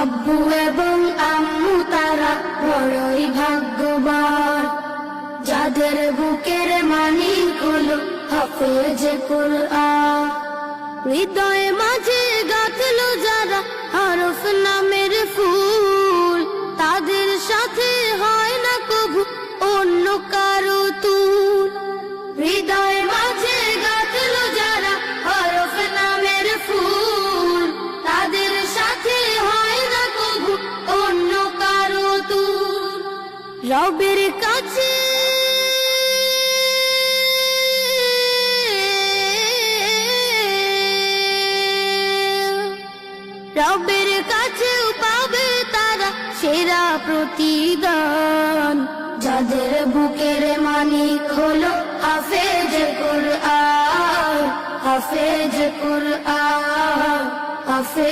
আব্বু এবং আম্মু তারা বড়ই ভাগ্যবান, যাদের বুকের মানিক হলো হাফেজ কুরআন। হৃদয়ে মাঝে গাঁথলো যারা হরফ নামের ফুল, তাদের সাথে হয় না কবু অন্য কারো তুল। হৃদয়ে মাঝে গাঁথলো যারা হরফ নামের ফুল, তাদের সাথে হয় না কবু অন্য কারো তুল। রবের কাছে রবের কাছেও পাবে তারা সেরা প্রতিদান, যাদের বুকের মানিক হলো হাফেজ কুরআন, হাফেজ কুরআন, হাফেজ।